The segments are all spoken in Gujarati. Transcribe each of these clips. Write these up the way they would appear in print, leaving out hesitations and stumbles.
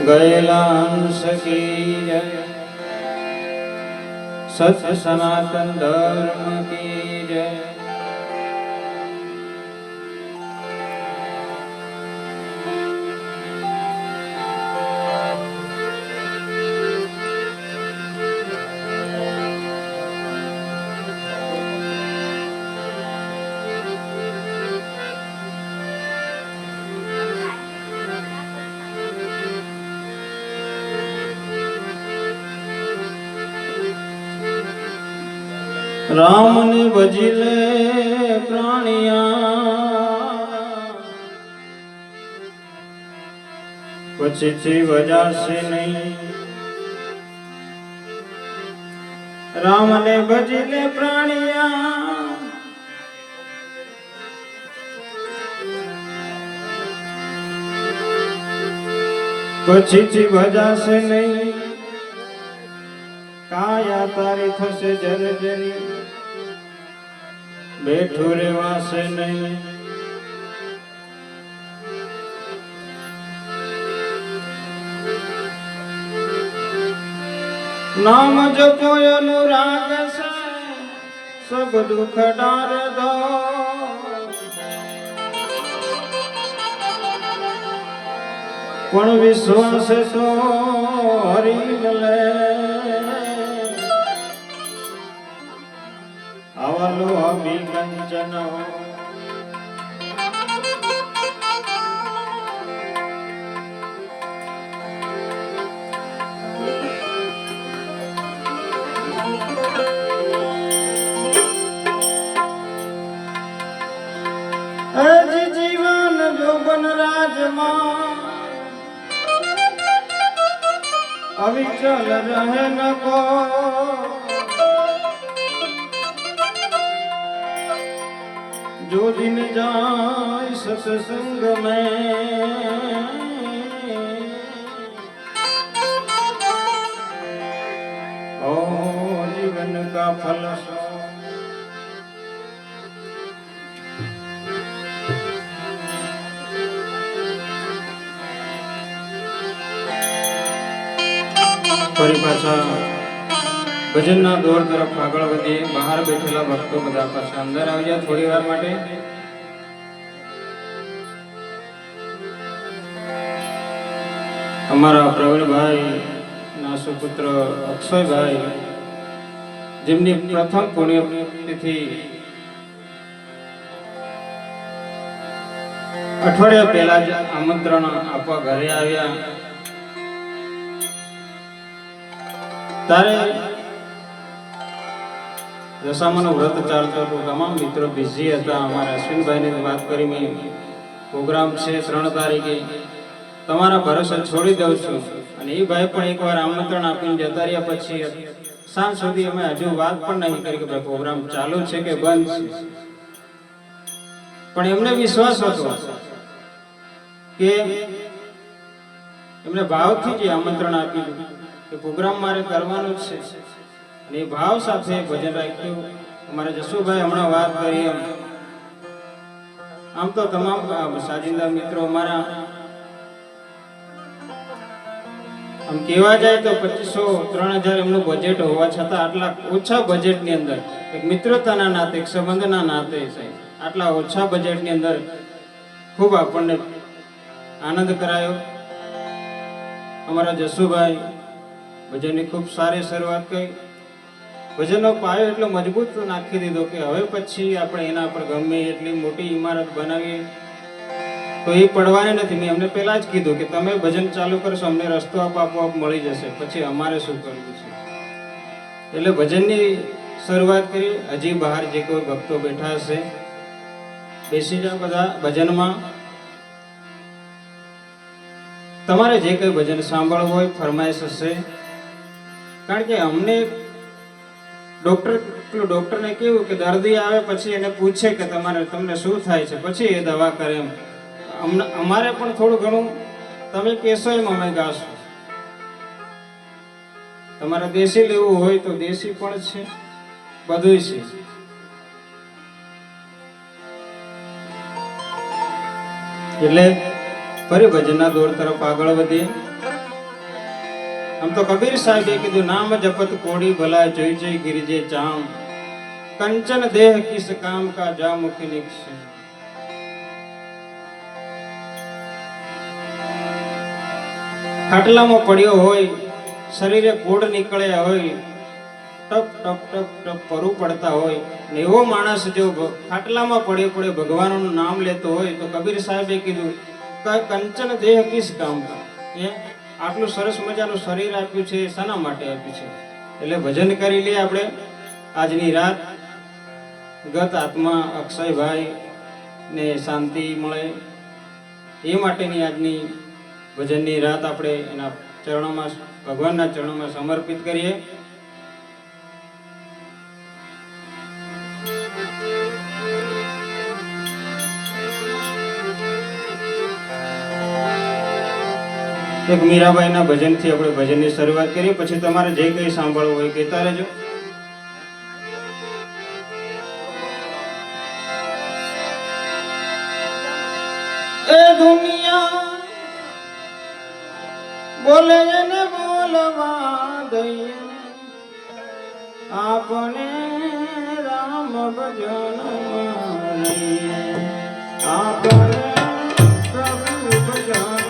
गયેલા હંસ की जय, सत्य सनातन धर्म की जय। राम ने भजिले प्राणिया, पछी वजासे नहीं। राम ने भजिले प्राणिया, पछी वजासे नहीं। काया तारी थसे जर्जरी, बैठो रेवासे नहीं। नाम जपो अनुराग से, सब दुख डार दो। पण विश्वास तो हरि मिले, आवलो अभिकंचन। जीवन जोबन राजमा, अविचल रहे न को। जो दिन जाए सत्संग में, ओ जीवन का फल सो। फरी पाछा भजनना दौर तरफ આગળ વધીએ। બહાર બેઠેલા ભક્તો બધા પાછા અંદર આવી જાય થોડી વાર માટે। અમારા પ્રવીણભાઈ ના સુપુત્ર અક્ષયભાઈ, જેમની પ્રથમ પુણ્યતિથિ અઠવાડિયા પહેલા જ આમંત્રણ આપવા ઘરે આવ્યા। તારે દશામાનું વ્રત ચાલતું હતું, તમામ મિત્રો બિઝી હતા। અમારા અશ્વિનભાઈની વાત કરી, મેં પ્રોગ્રામ છે 3 તારીખે, તમારા ભરોસે છોડી દઉં છું। અને એ ભાઈ પણ એકવાર આમંત્રણ આપીને જતા રહ્યા। પછી સાંજ સુધી અમે હજુ વાત પણ નહીં કરી કે ભાઈ પ્રોગ્રામ ચાલુ છે કે બંધ છે, પણ એમને વિશ્વાસ હતો કે એમને ભાવથી જે આમંત્રણ આપ્યું કે પ્રોગ્રામ મારે કરવાનો છે, અને એ ભાવ સાથે ભજન રાખ્યું। અમારા જસુભાઈ હમણાં વાત કરી એમ, આમ તો તમામ સાજિંદા મિત્રો અમારા આમ કહેવા જાય તો 2500-3000 એમનું બજેટ હોવા છતાં આટલા ઓછા બજેટની અંદર એક મિત્રતાના નાતે, એક સંબંધના નાતે આટલા ઓછા બજેટની અંદર ખૂબ આપણને આનંદ કરાયો। અમારા જસુભાઈ ભજનની ખૂબ સારી શરૂઆત કરી। ભજનનો પાયો એટલો મજબૂત નાખી દીધો કે હવે પછી આપણે એના પર ગમે એટલી મોટી ઇમારત બનાવીએ તો એ પડવાની નથી। મેં એમને પહેલા જ કીધું કે તમે ભજન ચાલુ કરશો, અમને રસ્તો આપોઆપ મળી જશે, પછી અમારે શું કરવું છે। એટલે ભજનની શરૂઆત કરી। હજી બહાર જે કોઈ ભક્તો બેઠા હશે બેસી જાઓ બધા ભજનમાં। તમારે જે કંઈ ભજન સાંભળવું હોય, ફરમાઈશ હશે, કારણ કે અમને ડોક્ટરને કેવું કે દર્દી આવે પછી એને પૂછે કે તમને શું થાય છે, પછી એ દવા કરે એમ। અમારે પણ થોડું ઘણું તમે કહેશો એમ અમે ગાશું। તમારે દેશી લેવું હોય તો દેશી પણ છે, બધું છે। એટલે ફરી ભજનના દોર તરફ આગળ વધીએ। આમ તો કબીર સાહેબે કીધું નામ જપત કોડી ભલા જોઈ જોઈ ગિરજે ચામ કંચન દેહ કિસ કામ કા જા મુખી નિક્ષ ખાટલામાં પડ્યો હોય શરીરે કોડ નીકળ્યા હોય ટપ ટપ ટપ ટપ પરું પડતા હોય ને એવો માણસ જો ખાટલામાં પડ્યો પડ્યો ભગવાનનું નામ લેતો હોય તો કબીર સાહેબે કીધું કંચન દેહ કિસ કામ કા એ આટલું સરસ મજાનું શરીર આપ્યું છે શાના માટે આપ્યું છે એટલે ભજન કરી લઈએ આપણે આજની રાત ગત આત્મા અક્ષયભાઈ ને શાંતિ મળે એ માટેની આજની ભજનની રાત આપણે એના ચરણોમાં ભગવાનના ચરણોમાં સમર્પિત કરીએ. એક મીરાબાઈના ભજનથી આપણે ભજનની શરૂઆત કરીએ, પછી તમારે જે કંઈ સાંભળવું હોય કહેતા રહેજો. એ દુનિયા બોલે ને બોલવા દઈએ આપણે રામ ભજન મારીએ આપણે પ્રભુ ભજન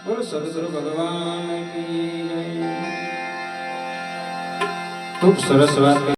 બોલો સદગુરુ ભગવાન કી જય. ખૂબ સરસ વાત.